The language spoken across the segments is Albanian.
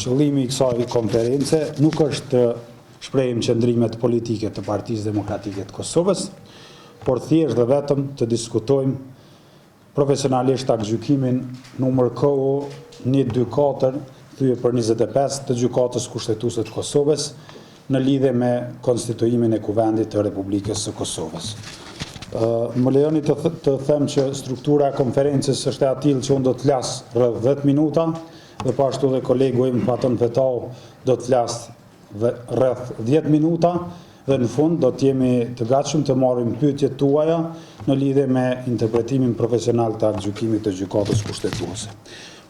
Qëllimi i kësaj konference nuk është të shprehim qëndrimet politike të Partisë Demokratike të Kosovës, por thjesht dhe vetëm të diskutojmë profesionalisht aktgjykimin numër KO 124 thyje për 25 të gjykatës kushtetuese të Kosovës në lidhje me konstituimin e Kuvendit të Republikës së Kosovës. Më lejoni të them që struktura e konferencës është e atill që unë do të flas rreth 10 minuta dhe po ashtu dhe kolegu im Faton Vetau do të flas rreth 10 minuta dhe në fund do të jemi të gatshëm të marrim pyetjet tuaja në lidhje me interpretimin profesional të aktgjykimit të gjykatës kushtetuese.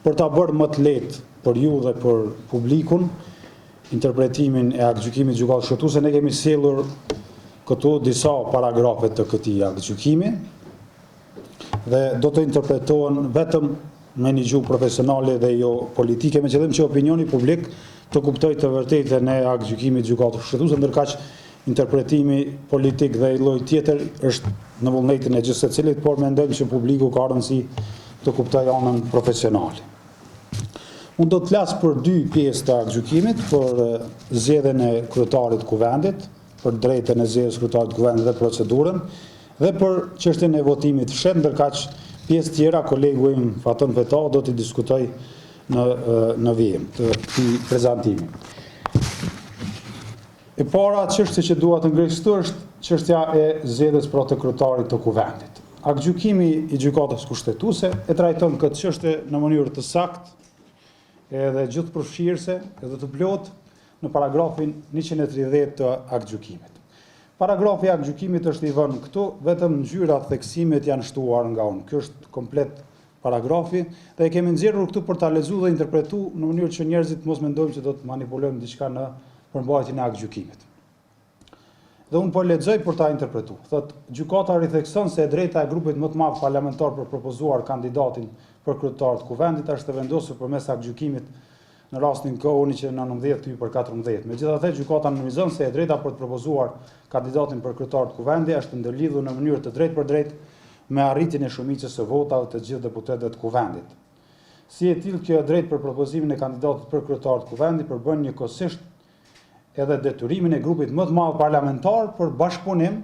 Për ta bërë më të lehtë për ju dhe për publikun interpretimin e aktgjykimit të gjykatës kushtetuese, ne kemi sjellur këtu disa paragrafe të këtij aktgjykimi dhe do të interpretohen vetëm me një gjuhë profesionale dhe jo politike, me qëllim që opinioni publik të kuptojë të vërtetën e aktgjykimit të gjykatës kushtetuese, ndërkaq interpretimi politik dhe i lloj tjetër është në vullnetin e gjithë secilit, por mendojmë që publiku ka rëndësi të kuptojë anën profesionale. Unë do të flas për dy pjesë të aktgjykimit, për zgjedhjen e kryetarit të Kuvendit, për drejtën e zgjedhjes kryetarit të Kuvendit dhe procedurën, dhe për çështjen e votimit fshet, ndërkaq pjesë tjera kolegu im Faton Vetau do t'i diskutoj në vijim të këtij prezantimi. E para çështja që dua të ngrihet këtu është çështja e zgjedhjes të kryetarit të Kuvendit. Aktgjykimi i gjykatës kushtetuese e trajton këtë çështje në mënyrë të saktë, edhe gjithëpërfshirëse edhe të plotë në paragrafin 130 të aktgjykimit. Paragrafi i aktgjykimit është i vënë këtu, vetëm ngjyrat theksimet janë shtuar nga unë. Ky është komplet paragrafi dhe e kemi nxjerrur këtu për ta lexuar dhe interpretuar në mënyrë që njerëzit mos mendojnë që do të manipulojmë diçka në përmbajtjen e aktgjykimit. Dhe unë po lexoj për ta interpretuar. Thotë, gjykata rithekson se e drejta e grupit më të madh parlamentar për propozuar kandidatin për kryetar të Kuvendit është të vendosur përmes aktgjykimit në rastin KO 119 thyje për 14. Megjithatë, gjykata nënvizon se e drejta për të propozuar kandidatin për kryetar të Kuvendit është ndërlidhur në mënyrë të drejtë për drejtë me arritjen e shumicës së votave të gjithë deputetëve të Kuvendit. Si e tillë, kjo e drejtë për propozimin e kandidatit për kryetar të Kuvendit përbën njëkohësisht edhe detyrimin e grupit më të madh parlamentar për bashkëpunim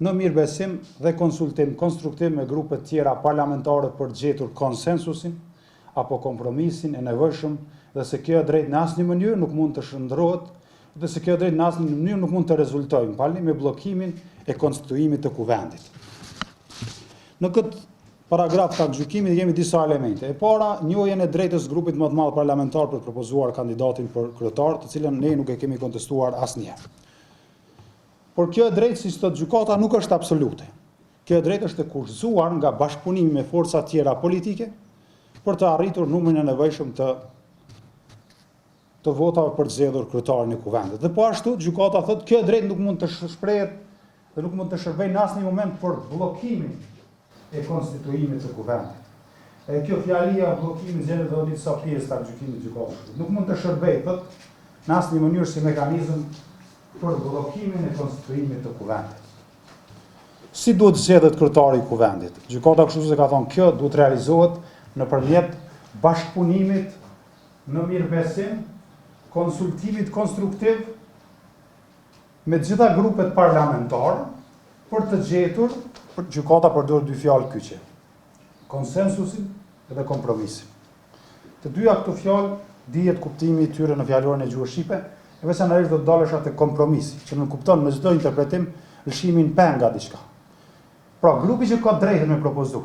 në mirëbesim dhe konsultim konstruktiv me grupe tjera parlamentare për të gjetur konsensusin apo kompromisin e nevojshëm dhe se kjo e drejtë në asnjë mënyrë nuk mund të shndërrohet dhe se kjo e drejtë në asnjë mënyrë nuk mund të rezultojë me bllokimin e konstituimit të Kuvendit. Në këtë paragraf të aktgjykimit kemi disa elemente. E para, njohjen e drejtës grupit më të madh parlamentar për të propozuar kandidatin për kryetar, të cilën ne nuk e kemi kontestuar asnjëherë. Por kjo e drejtë, si thotë gjykata, nuk është absolute. Kjo e drejtë është e kurrëzuar nga bashkëpunimi me forca tjera politike për të arritur numrin e nevojshëm të votave për të zgjedhur kryetarin e Kuvendit. Dhe po ashtu gjykata thotë kjo e drejtë nuk mund të shprehet dhe nuk mund të shërbejë në asnjë moment për bllokimin e konstituimit të Kuvendit. E kjo fjalia bllokimi zgjedhjet do të sa pjesë të aktgjykimit të gjykatës. Nuk mund të shërbejë thotë në asnjë mënyrë si mekanizëm për bllokimin e konstituimit të Kuvendit. Si duhet zgjedhet kryetari i Kuvendit? Gjykata kushtetuese ka thonë kjo duhet realizohet nëpërmjet bashkëpunimit në mirëbesim, konsultimit konstruktiv me të gjitha grupet parlamentare për të gjetur, gjykata përdor dy fjalë kyçe: konsensusin dhe kompromisin. Të dyja këto fjalë dihet kuptimi i tyre në fjalorin e gjuhës shqipe, e veçanërisht do të dalësh atë kompromisi, që nuk kupton me çdo interpretim lëshimin penga diçka. Pra, grupi që ka drejtën me propozu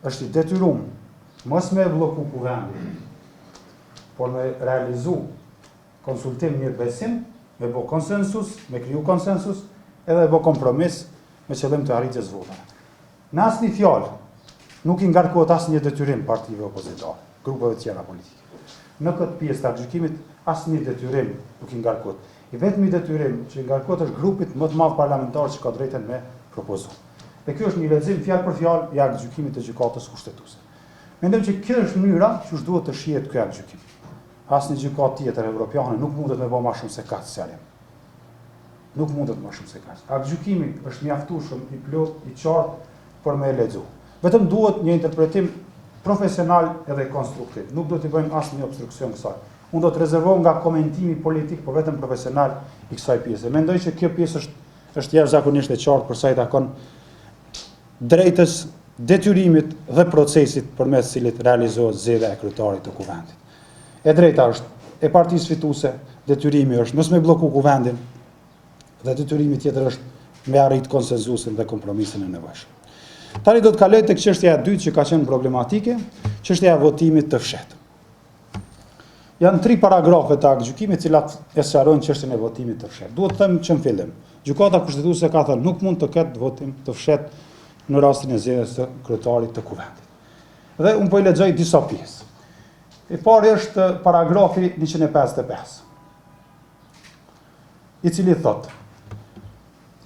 është i detyruar mos me blloku Kuvendin, por me realizu konsultim mirëbesim, me bë konsensus, me kriju konsensus, edhe bë kompromis me qëllim të arritjes votave. Në asnjë fjalë nuk i ngarkohet asnjë detyrim partive opozitare, grupeve tjera politike. Në këtë pjesë të aktgjykimit asnjë detyrim nuk i ngarkohet. I vetmi detyrim që i ngarkohet është grupit më të madh parlamentar që ka drejtën me propozu. Dhe kjo është një lexim fjalë për fjalë i aktgjykimit të gjykatës kushtetuese. Mendojmë që kjo është mënyra që duhet të shihet ky aktgjykim. Asnjë gjykatë tjetër evropiane nuk mundet me bë më shumë se kaq selim. Nuk mundet më shumë se kaq. Aktgjykimi është mjaftueshëm i plot, i qartë për me lexu. Vetëm duhet një interpretim profesional edhe konstruktiv. Nuk do t'i bëjmë asnjë obstruksion kësaj. Unë do të rezervoj nga komentimi politik, por vetëm profesional i kësaj pjese. Mendoj që kjo pjesë është jashtëzakonisht e qartë për sa i takon drejtës, detyrimit dhe procesit përmes cilit realizohet zgjedhja e kryetarit të kuvendit. E drejta është e partisë fituese, detyrimi është mos me blloku kuvendin dhe detyrimi tjetër është me arrit konsenzusin dhe kompromisin e nevojshëm. Tani do të kaloj tek çështja e dytë që ka qenë problematike, çështja e votimit të fshehtë. Janë 3 paragrafe të aktgjykimit të cilat e sqarojnë çështjen e votimit të fshehtë. Duhet të them që në fillim, gjykata kushtetuese ka thënë nuk mund të ketë votim të fshehtë në rastin e zgjedhjes së kryetarit të kuvendit. Dhe unë po i lexoj disa pjesë. E pari është paragrafi 155, i cili thotë: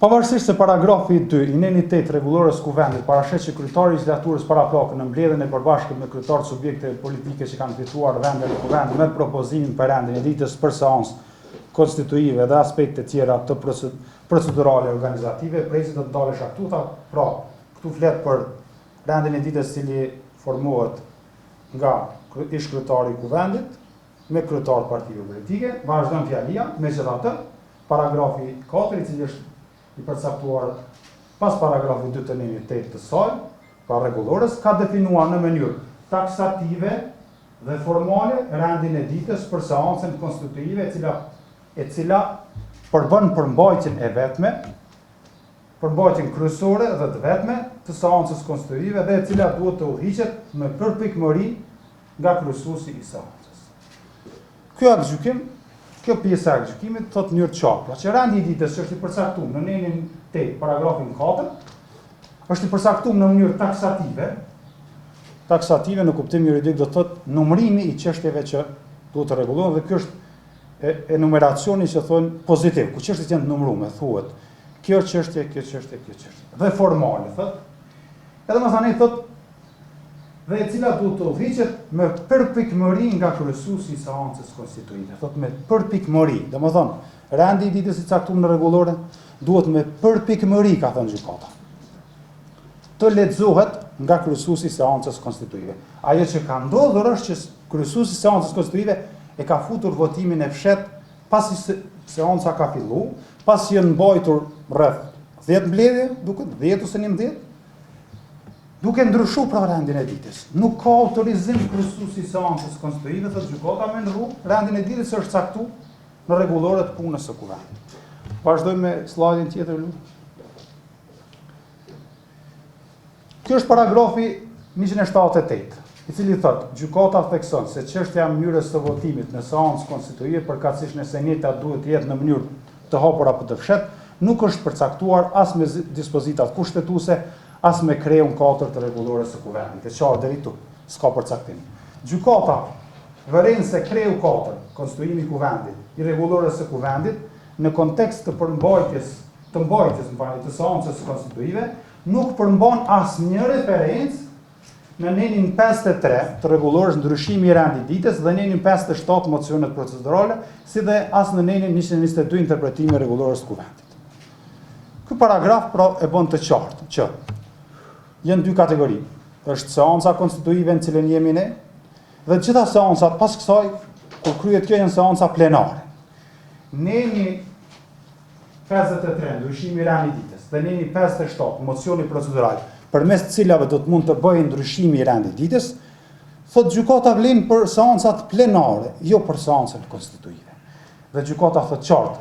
pavarësisht se paragrafi 2 i neni 8 rregullores kuvendit parashet që kryetari i legislaturës paraplakën në mbledhjen e përbashkët me kryetarët subjekte politike që kanë fituar vende në kuvend me propozimin për rendin e ditës për seancë konstitutive dhe aspekte tjera të procedurale organizative, presi do të dalë shaktuta. Pra, këtu flet për rendin e ditës cili formohet nga ish kryetari i kuvendit me kryetar partive politike, vazhdon fjalia, megjithatë, paragrafi 4 i cili është i përcaktuar pas paragrafit 2 të neni 8 të saj, pra rregullores, ka definuar në mënyrë taksative dhe formale rendin e ditës për seancën konstitutive e cila përbën përmbajtjen e vetme, përmbajtjen kryesore dhe të vetme të seancës konstitutive dhe e cila duhet të udhëhiqet me përpikmëri nga kryesuesi i seancës. Kjo pjesë e aktgjykimit thot në mënyrë të qartë, pra që rendi i ditës që është i përcaktuar në nenin 8, paragrafin 4, është i përcaktuar në mënyrë taksative në kuptim juridik do të thotë numërimi i çështjeve që duhet të rregullohen dhe ky është enumeracioni që thonë pozitiv, ku çështjet janë të numëruara, thuhet kjo çështje, kjo çështje, kjo çështje. Dhe formale thotë. Edhe më tani thotë dhe e cila duhet të udhëhiqet me përpikmëri nga kryesuesi i seancës konstitutive. Thotë me përpikmëri, domethënë, rendi i ditës i caktuar në rregullore duhet me përpikmëri, ka thënë gjykata, të lexohet nga kryesuesi i seancës konstitutive. Ajo që ka ndodhur është që kryesuesi i seancës konstitutive e ka futur votimin e fshehtë pasi seanca ka filluar, pasi janë mbajtur rreth 10 mbledhje, duket 10 ose 11, duke ndryshuar pra rendin e ditës. Nuk ka autorizim kryesuesi i seancës konstitutive, thotë gjykata, me ndryshu rendin e ditës që është caktuar në rregullore të punës së kuvendit. Vazhdojmë me slajdin tjetër, lutem. Ky është paragrafi 178, i cili thotë gjykata thekson se çështja e mënyrës së votimit në seancë konstitutive përkatësisht nëse njëta duhet të jetë në mënyrë të hapur apo të fshehtë, nuk është përcaktuar as me dispozitat kushtetuese, as me kreun 4 të rregullores së kuvendit. E qartë deri këtu, s'ka përcaktim. Gjykata vëren se kreu 4, konstituimi i kuvendit, i rregullores së kuvendit, në kontekst të mbajtjes të seancës konstitutive, nuk përmban asnjë referencë në nenin 53 të rregullores ndryshimi i rendit ditës dhe nenin 57 mocionet procedurale, si dhe as në nenin 122 interpretimi i rregullores të kuvendit. Ky paragraf pra e bën të qartë që janë 2 kategori. Është seanca konstitutive në cilën jemi ne, dhe gjitha seancat pas kësaj, kur kryhet kjo, janë seanca plenare. Neni 53, ndryshimi i rendit ditës, dhe neni 57, mocioni procedural, përmes të cilave do të mund të bëjë ndryshimi i rendit ditës, thot gjykata vlen për seancat plenare, jo për seancën konstitutive. Dhe gjykata thot qartë,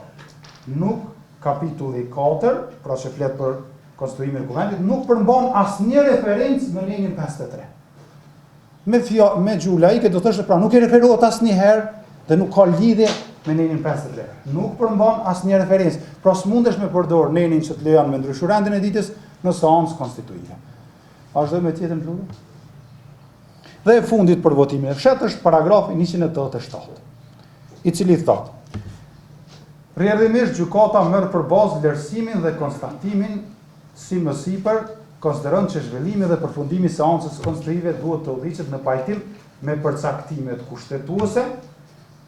nuk kapitulli 4, pra që flet për konstituimin e kuvendit, nuk përmban asnjë referencë në nenin 53. Me gjuhë laike do thoshte pra nuk i referohet asnjëherë dhe nuk ka lidhje me nenin 53. Nuk përmban asnjë referencë. Pra s'mundesh me përdor nenin që të lejon me ndryshuar rendin e ditës në seancë konstitutive. Vazhdojmë me tjetër lutem. Dhe e fundit për votimin e fshehtë është paragrafi 187, i cili thotë: rrjedhimisht gjykata merr për bazë vlerësimin dhe konstatimin si më sipër, konsideron që zhvillimi dhe përfundimi i seancës konstitutive duhet të udhëhiqet në pajtim me përcaktimet kushtetuese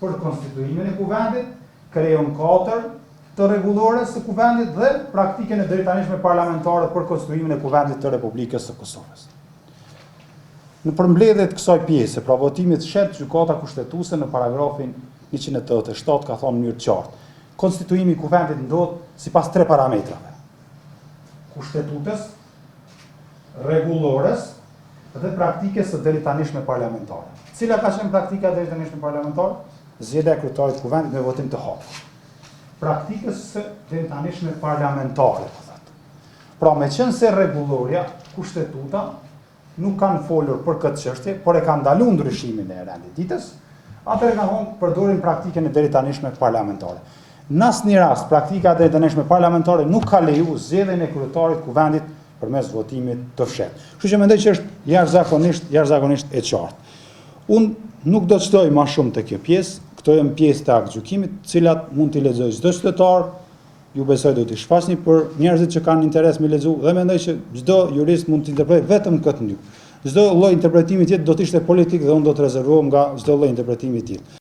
për konstituimin e kuvendit, kreun 4 të rregullores së kuvendit dhe praktikën e drejtanishme parlamentare për konstituimin e kuvendit të Republikës së Kosovës. Në përmbledhjet kësaj pjese, pra votimit shet gjykata kushtetuese në paragrafin 187 ka thonë në mënyrë të qartë. Konstituimi i kuvendit ndodh sipas 3 parametrave: kushtetutës, rregullores dhe praktikës së deritanishme parlamentare. Cila ka qenë praktika e deritanishme parlamentare? Zgjedhja e kryetarit të kuvendit me votim të hapur. Praktikës së deritanishme parlamentare, po thotë. Pra me qenë se rregulloria, kushtetuta nuk kanë folur për këtë çështje, por e kanë ndaluar ndryshimin e rendititës, atëherë kanë thonë përdorin praktikën e deritanishme parlamentare. Në asnjë rast, praktika e deritanishme parlamentare nuk ka lejuar zgjedhjen e kryetarit të kuvendit përmes votimit të fshehtë. Kështu që mendoj që është jashtëzakonisht e qartë. Unë nuk do të shtoj më shumë te kjo pjesë, këto janë pjesë të aktgjykimit, të cilat mund t'i lexojë çdo qytetar. Ju besoj do t'i shfaqni për njerëzit që kanë interes me lexu dhe mendoj që çdo jurist mund të interpretojë vetëm këtë mënyrë. Çdo lloj interpretimi tjetër do të ishte politik dhe unë do të rezervohem nga çdo lloj interpretimi i tillë.